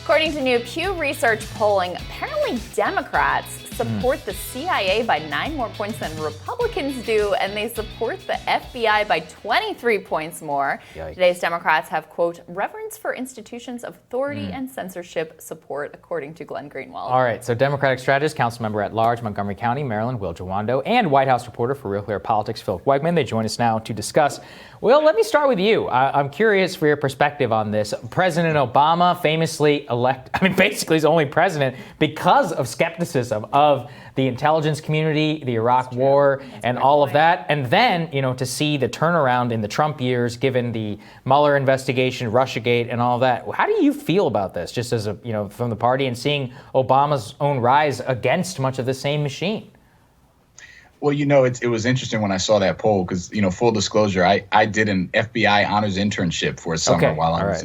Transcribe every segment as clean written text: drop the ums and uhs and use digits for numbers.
According to new Pew Research polling, apparently Democrats support the CIA by 9 more points than Republicans do, and they support the FBI by 23 points more. Yikes. Today's Democrats have, quote, reverence for institutions of authority and censorship support, according to Glenn Greenwald. All right, so Democratic strategist, councilmember at large, Montgomery County, Maryland, Will Jawando, and White House reporter for Real Clear Politics, Philip Wegman. They join us now to discuss. Will, let me start with you. I'm curious for your perspective on this. President Obama famously basically he's only president because of skepticism of the intelligence community, the Iraq War, and all of that. And then, to see the turnaround in the Trump years, given the Mueller investigation, Russiagate, and all that. How do you feel about this, just as from the party, and seeing Obama's own rise against much of the same machine? Well, it was interesting when I saw that poll because, full disclosure, I did an FBI honors internship for a summer while I was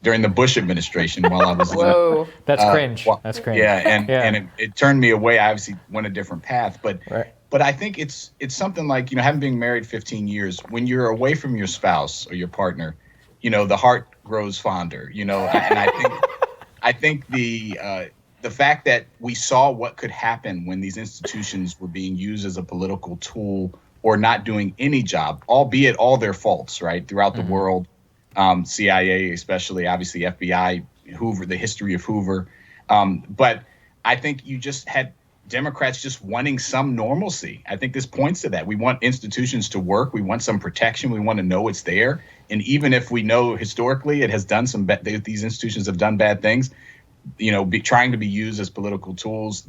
during the Bush administration while I was. Whoa, that's cringe. That's cringe. Yeah, and it turned me away. I obviously went a different path, but I think it's something like, having been married 15 years, when you're away from your spouse or your partner, the heart grows fonder. And I think the fact that we saw what could happen when these institutions were being used as a political tool or not doing any job, albeit all their faults, right, throughout the world, CIA especially, obviously FBI, Hoover, the history of Hoover. But I think you just had Democrats just wanting some normalcy. I think this points to that. We want institutions to work. We want some protection. We want to know it's there. And even if we know historically it has done these institutions have done bad things, trying to be used as political tools,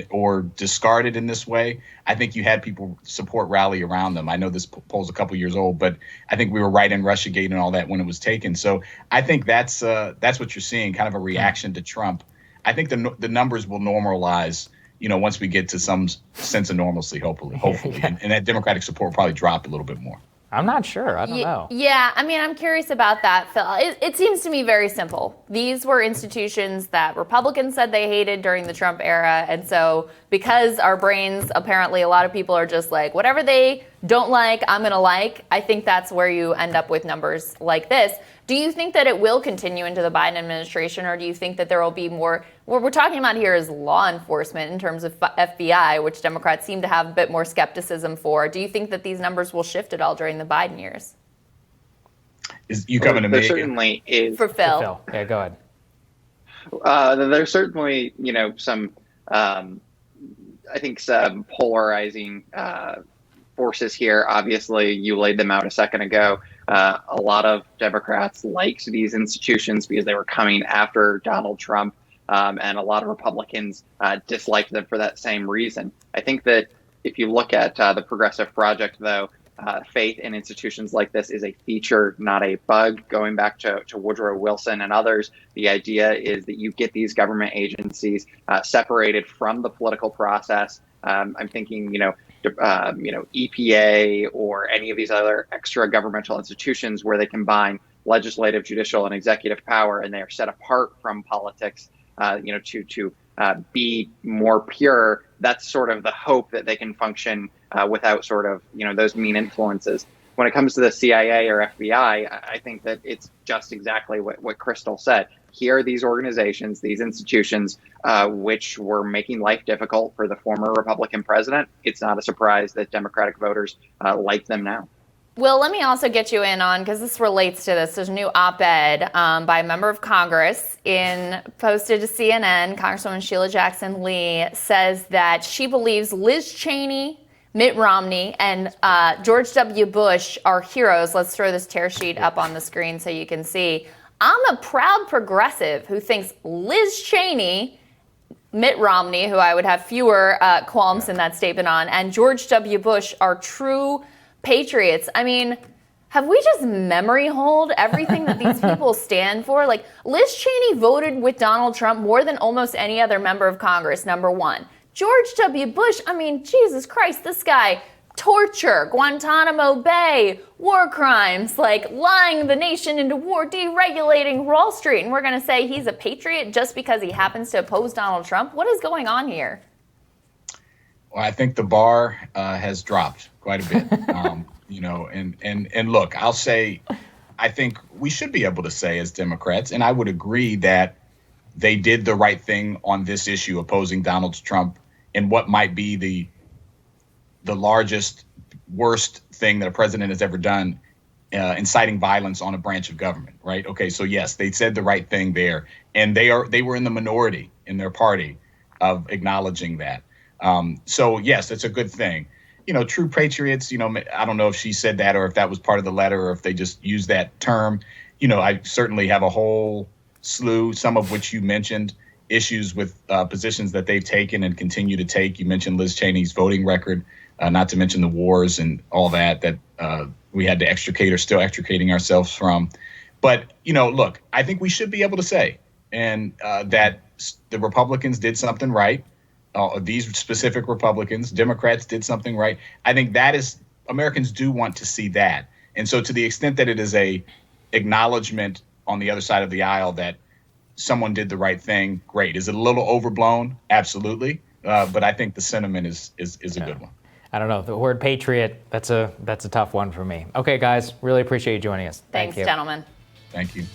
or discarded in this way, I think you had people support rally around them. I know this poll's a couple years old, but I think we were right in Russiagate and all that when it was taken. So I think that's what you're seeing, kind of a reaction to Trump. I think the numbers will normalize, once we get to some sense of normalcy, hopefully, and that Democratic support will probably drop a little bit more. I'm not sure. I don't know. Yeah, I'm curious about that, Phil. It seems to me very simple. These were institutions that Republicans said they hated during the Trump era. And so because our brains, apparently a lot of people are just like, whatever they don't like, I'm going to like. I think that's where you end up with numbers like this. Do you think that it will continue into the Biden administration, or do you think that there will be more? What we're talking about here is law enforcement in terms of FBI, which Democrats seem to have a bit more skepticism for. Do you think that these numbers will shift at all during the Biden years? Is you coming to me? There certainly is. For Phil. Yeah, go ahead. There's certainly, some, I think some polarizing forces here. Obviously, you laid them out a second ago. A lot of Democrats liked these institutions because they were coming after Donald Trump, and a lot of Republicans disliked them for that same reason. I think that if you look at the Progressive Project, though, faith in institutions like this is a feature, not a bug. Going back to Woodrow Wilson and others, the idea is that you get these government agencies separated from the political process. I'm thinking, EPA or any of these other extra governmental institutions where they combine legislative, judicial, and executive power, and they are set apart from politics, to be more pure. That's sort of the hope that they can function without sort of, those mean influences. When it comes to the CIA or FBI, I think that it's just exactly what Crystal said. Here are these organizations, these institutions, which were making life difficult for the former Republican president. It's not a surprise that Democratic voters like them now. Will, let me also get you in on, because this relates to this. There's a new op-ed by a member of Congress posted to CNN. Congresswoman Sheila Jackson Lee says that she believes Liz Cheney, Mitt Romney, and George W. Bush are heroes. Let's throw this tear sheet up on the screen so you can see. I'm a proud progressive who thinks Liz Cheney, Mitt Romney, who I would have fewer qualms in that statement on, and George W. Bush are true patriots. I mean, have we just memory hold everything that these people stand for? Like, Liz Cheney voted with Donald Trump more than almost any other member of Congress, number one. George W. Bush, I mean, Jesus Christ, this guy, torture, Guantanamo Bay, war crimes, like lying the nation into war, deregulating Wall Street. And we're going to say he's a patriot just because he happens to oppose Donald Trump? What is going on here? Well, I think the bar has dropped quite a bit. And look, I'll say, I think we should be able to say as Democrats, and I would agree that they did the right thing on this issue, opposing Donald Trump in what might be the largest, worst thing that a president has ever done, inciting violence on a branch of government, right? Okay, so yes, they said the right thing there, and they were in the minority in their party of acknowledging that. So yes, it's a good thing. True patriots, I don't know if she said that or if that was part of the letter or if they just used that term. I certainly have a whole slew, some of which you mentioned, issues with positions that they've taken and continue to take. You mentioned Liz Cheney's voting record, not to mention the wars and all that we had to extricate or still extricating ourselves from. But, look, I think we should be able to say that the Republicans did something right. These specific Republicans, Democrats did something right. I think Americans do want to see that. And so to the extent that it is a acknowledgement on the other side of the aisle that someone did the right thing, great. Is it a little overblown? Absolutely. But I think the sentiment is a good one. I don't know. The word patriot, that's a tough one for me. Okay, guys, really appreciate you joining us. Thanks, gentlemen. Thank you.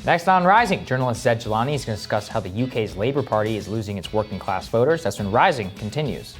Next on Rising, journalist Zed Jelani is going to discuss how the UK's Labour Party is losing its working class voters. That's when Rising continues.